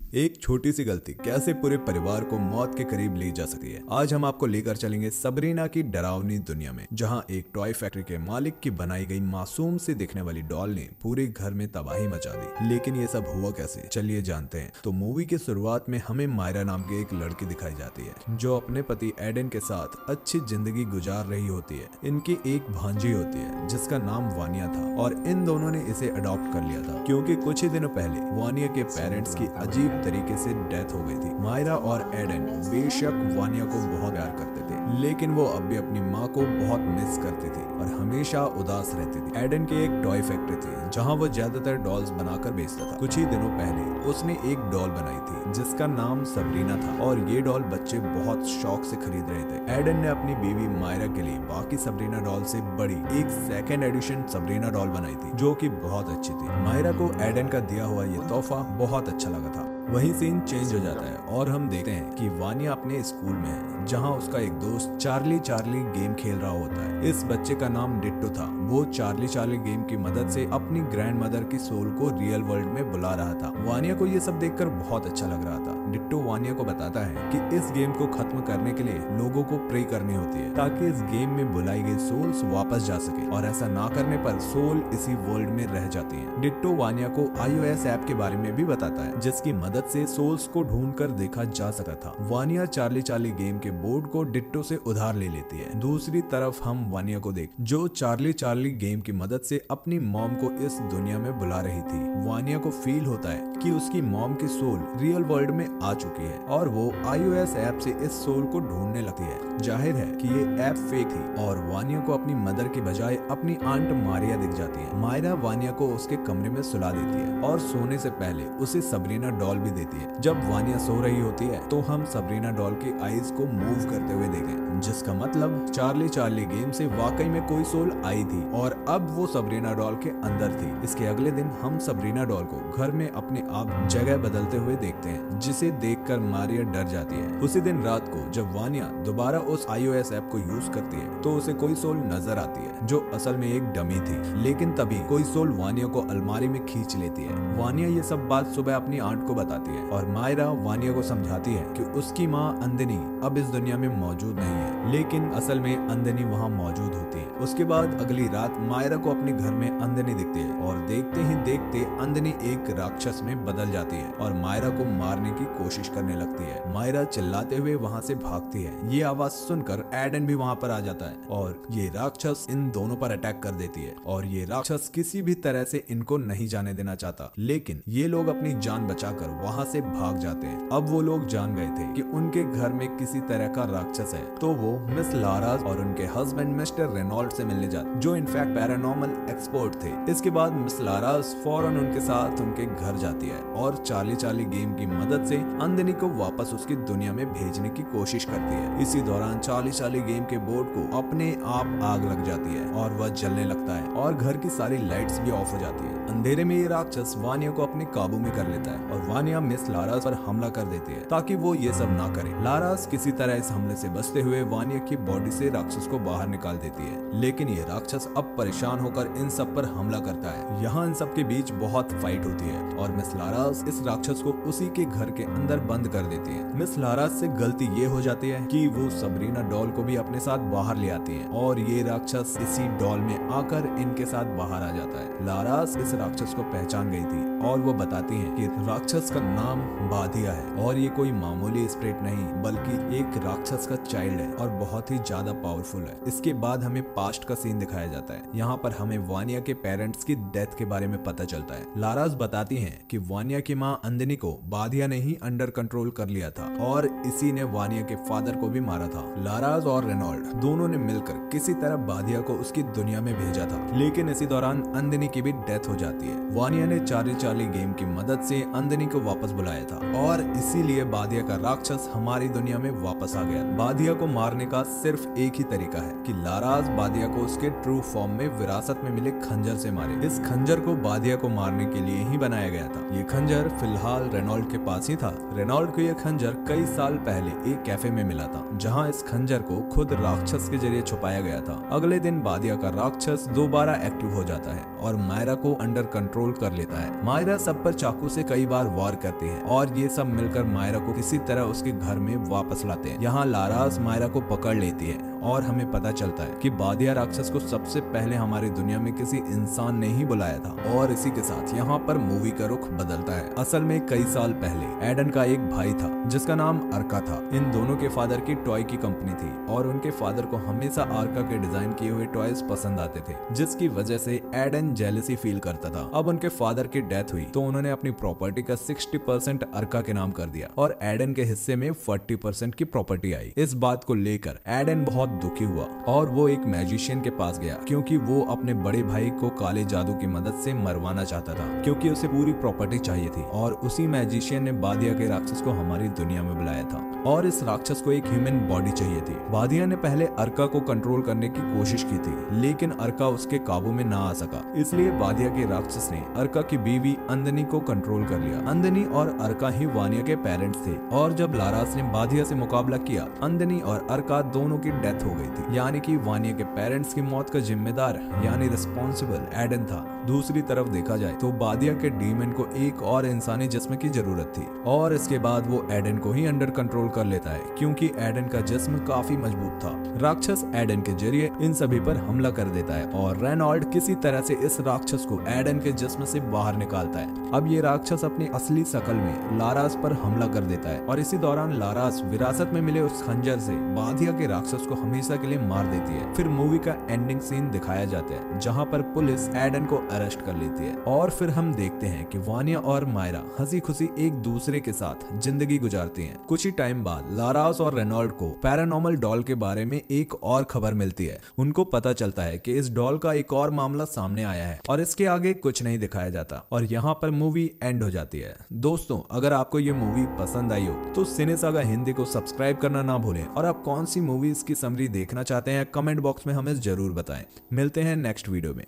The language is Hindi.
एक छोटी सी गलती कैसे पूरे परिवार को मौत के करीब ले जा सकती है। आज हम आपको लेकर चलेंगे सबरीना की डरावनी दुनिया में, जहां एक टॉय फैक्ट्री के मालिक की बनाई गई मासूम से दिखने वाली डॉल ने पूरे घर में तबाही मचा दी। लेकिन ये सब हुआ कैसे, चलिए जानते हैं। तो मूवी की शुरुआत में हमें मायरा नाम की एक लड़की दिखाई जाती है जो अपने पति एडन के साथ अच्छी जिंदगी गुजार रही होती है। इनकी एक भांजी होती है जिसका नाम वानिया था और इन दोनों ने इसे अडॉप्ट कर लिया था क्योंकि कुछ ही दिनों पहले वानिया के पेरेंट्स की अजीब तरीके से डेथ हो गई थी। मायरा और एडन बेशक वानिया को बहुत प्यार करते थे, लेकिन वो अब भी अपनी माँ को बहुत मिस करती थी और हमेशा उदास रहती थी। एडन की एक टॉय फैक्ट्री थी जहाँ वो ज्यादातर डॉल्स बनाकर बेचता था। कुछ ही दिनों पहले उसने एक डॉल बनाई थी जिसका नाम सबरीना था और ये डॉल बच्चे बहुत शौक से खरीद रहे थे। एडन ने अपनी बीवी मायरा के लिए बाकी सबरीना डॉल से बड़ी एक सेकेंड एडिशन सबरीना डॉल बनाई थी जो कि बहुत अच्छी थी। मायरा को एडन का दिया हुआ ये तोहफा बहुत अच्छा लगा था। वहीं सीन चेंज हो जाता है और हम देखते हैं कि वानिया अपने स्कूल में है जहां उसका एक दोस्त चार्ली गेम खेल रहा होता है। इस बच्चे का नाम डिट्टो था। वो चार्ली गेम की मदद से अपनी ग्रैंड मदर की सोल को रियल वर्ल्ड में बुला रहा था। वानिया को ये सब देखकर बहुत अच्छा लग रहा था। डिट्टो वानिया को बताता है कि इस गेम को खत्म करने के लिए लोगों को प्रे करनी होती है ताकि इस गेम में बुलाई गई सोल्स वापस जा सके और ऐसा ना करने पर सोल इसी वर्ल्ड में रह जाती है। डिट्टो वानिया को iOS ऐप के बारे में भी बताता है जिसकी मदद से सोल्स को ढूंढकर देखा जा सकता था। वानिया चार्ली गेम के बोर्ड को डिट्टो से उधार ले लेती है। दूसरी तरफ हम वानिया को देख जो चार्ली गेम की मदद से अपनी मॉम को इस दुनिया में बुला रही थी। वानिया को फील होता है कि उसकी मॉम की सोल रियल वर्ल्ड में आ चुकी है और वो iOS ऐप से इस सोल को ढूंढने लगती है। जाहिर है कि ये ऐप फेक थी और वानिया को अपनी मदर की बजाय अपनी आंट मारिया दिख जाती है। मायरा वानिया को उसके कमरे में सुला देती है और सोने से पहले उसे सबरीना डॉल भी देती है। जब वानिया सो रही होती है तो हम सबरीना डॉल की आईज को मूव करते हुए देखें, जिसका मतलब चार्ली गेम से वाकई में कोई सोल आई थी और अब वो सबरीना डॉल के अंदर थी। इसके अगले दिन हम सबरीना डॉल को घर में अपने आप जगह बदलते हुए देखते हैं, जिसे देखकर मारिया डर जाती है। उसी दिन रात को जब वानिया दोबारा उस iOS ऐप को यूज करती है तो उसे कोई सोल नजर आती है जो असल में एक डमी थी। लेकिन तभी कोई सोल वानिया को अलमारी में खींच लेती है। वानिया ये सब बात सुबह अपनी आंट को बताती है और मायरा वानिया को समझाती है कि उसकी माँ अंदनी अब इस दुनिया में मौजूद नहीं है, लेकिन असल में अंदनी वहाँ मौजूद होती है। उसके बाद अगली रात मायरा को अपने घर में अंदनी दिखती है और देखते ही देखते अंदनी एक राक्षस में बदल जाती है और मायरा को मारने की कोशिश करने लगती है। मायरा चिल्लाते हुए वहाँ से भागती है। ये आवाज सुनकर एडन भी वहाँ पर आ जाता है और ये राक्षस इन दोनों पर अटैक कर देती है और ये राक्षस किसी भी तरह से इनको नहीं जाने देना चाहता, लेकिन ये लोग अपनी जान बचाकर वहाँ से भाग जाते हैं। अब वो लोग जान गए थे कि उनके घर में किसी तरह का राक्षस है, तो वो मिस लाराज और उनके हस्बैंड मिस्टर रेनॉल्ड से मिलने जाते, जो इनफैक्ट पैरानॉर्मल एक्सपर्ट थे। इसके बाद मिस लाराज फौरन उनके साथ उनके घर जाती है और चार्ली गेम की मदद से अंदनी को वापस उसकी दुनिया में भेजने की कोशिश करती है। इसी दौरान चार्ली गेम के बोर्ड को अपने आप आग लग जाती है और वह जलने लगता है और घर की सारी लाइट्स भी ऑफ हो जाती है। अंधेरे में ये राक्षस वानिया को अपने काबू में कर लेता है और वानिया मिस लारास पर हमला कर देती है ताकि वो ये सब ना करे। लारास किसी तरह इस हमले से बचते हुए वानिया की बॉडी से राक्षस को बाहर निकाल देती है, लेकिन ये राक्षस अब परेशान होकर इन सब पर हमला करता है। यहाँ इन सब के बीच बहुत फाइट होती है और मिस लारास इस राक्षस को उसी के घर के अंदर बंद कर देती है। मिस लारास से गलती ये हो जाती है कि वो सबरीना डॉल को भी अपने साथ बाहर ले आती है और ये राक्षस इसी डॉल में आकर इनके साथ बाहर आ जाता है। लारास इस राक्षस को पहचान गई थी और वो बताती है कि राक्षस का नाम बाधिया है और ये कोई मामूली स्प्रिट नहीं बल्कि एक राक्षस का चाइल्ड है और बहुत ही ज्यादा पावरफुल है। इसके बाद हमें पास्ट का सीन दिखाया जाता है। यहाँ पर हमें वानिया के पेरेंट्स की डेथ के बारे में पता चलता है। लारास बताती है कि वानिया की माँ अंदनी को बाधिया ने ही अंडर कंट्रोल कर लिया था और इसी ने वानिया के फादर को भी मारा था। लारास और रेनॉल्ड दोनों ने मिलकर किसी तरह बाधिया को उसकी दुनिया में भेजा था, लेकिन इसी दौरान अंदनी की भी डेथ हो जाती है। वानिया ने चार्ली गेम की मदद से अंदनी को वापस बुलाया था और इसीलिए बाधिया का राक्षस हमारी दुनिया में वापस आ गया। बाधिया को मारने का सिर्फ एक ही तरीका है कि लारास बाधिया को उसके ट्रू फॉर्म में विरासत में मिले खंजर से मारे। इस खंजर को बाधिया को मारने के लिए ही बनाया गया था। ये खंजर फिलहाल रेनॉल्ड के पास ही था, रेनॉल्ड को यह खंजर कई साल पहले एक कैफे में मिला था, जहां इस खंजर को खुद राक्षस के जरिए छुपाया गया था। अगले दिन बादिया का राक्षस दोबारा एक्टिव हो जाता है और मायरा को अंडर कंट्रोल कर लेता है। मायरा सब पर चाकू से कई बार वार करती है और ये सब मिलकर मायरा को किसी तरह उसके घर में वापस लाते हैं। यहाँ लारास मायरा को पकड़ लेती है और हमें पता चलता है कि बादिया राक्षस को सबसे पहले हमारी दुनिया में किसी इंसान ने ही बुलाया था। और इसी के साथ यहाँ पर मूवी का रुख बदलता है। असल में कई साल पहले एडन का एक भाई था जिसका नाम अर्का था। इन दोनों के फादर की टॉय की कंपनी थी और उनके फादर को हमेशा अर्का के डिजाइन किए हुए टॉयज पसंद आते थे, जिसकी वजह से एडन जेलसी फील करता था। अब उनके फादर की डेथ हुई तो उन्होंने अपनी प्रॉपर्टी का 60% अर्का के नाम कर दिया और एडन के हिस्से में 40% की प्रॉपर्टी आई। इस बात को लेकर एडन बहुत दुखी हुआ और वो एक मैजिशियन के पास गया, क्योंकि वो अपने बड़े भाई को काले जादू की मदद से मरवाना चाहता था, क्योंकि उसे पूरी प्रॉपर्टी चाहिए थी। और उसी मैजिशियन ने बादिया के राक्षस को हमारी दुनिया में बुलाया था और इस राक्षस को एक ह्यूमन बॉडी चाहिए थी। बादिया ने पहले अर्का को कंट्रोल करने की कोशिश की थी, लेकिन अर्का उसके काबू में ना आ सका। इसलिए बादिया के राक्षस ने अर्का की बीवी अंदनी को कंट्रोल कर लिया। अंदनी और अर्का ही वानिया के पेरेंट्स थे और जब लारास ने बादिया से मुकाबला किया, अंदनी और अर्का दोनों की डेथ हो गई थी। यानी कि वानिया के पेरेंट्स की मौत का जिम्मेदार यानी रिस्पॉन्सिबल एडन था। दूसरी तरफ देखा जाए तो बादिया के डीमन को एक और इंसानी जिस्म की जरूरत थी और इसके बाद वो एडन को ही अंडर कंट्रोल कर लेता है, क्योंकि एडन का जिस्म काफी मजबूत था। राक्षस एडन के जरिए इन सभी पर हमला कर देता है और रेनॉल्ड किसी तरह से इस राक्षस को एडन के जिस्म से बाहर निकालता है। अब ये राक्षस अपनी असली शकल में लारास पर हमला कर देता है और इसी दौरान लारास विरासत में मिले उस खंजर से बादिया के राक्षस को हमेशा के लिए मार देती है। फिर मूवी का एंडिंग सीन दिखाया जाता है जहाँ पर पुलिस एडन को अरेस्ट कर लेती है और फिर हम देखते हैं कि वानिया और मायरा हंसी खुशी एक दूसरे के साथ जिंदगी गुजारती हैं। कुछ ही टाइम बाद लारास और रेनॉल्ड को पैरानॉर्मल डॉल के बारे में एक और खबर मिलती है। उनको पता चलता है कि इस डॉल का एक और मामला सामने आया है और इसके आगे कुछ नहीं दिखाया जाता और यहाँ पर मूवी एंड हो जाती है। दोस्तों, अगर आपको ये मूवी पसंद आई हो तो सिने सागा हिंदी को सब्सक्राइब करना ना भूलें और आप कौन सी मूवीज की समरी देखना चाहते हैं कमेंट बॉक्स में हमें जरूर बताएं। मिलते हैं नेक्स्ट वीडियो में।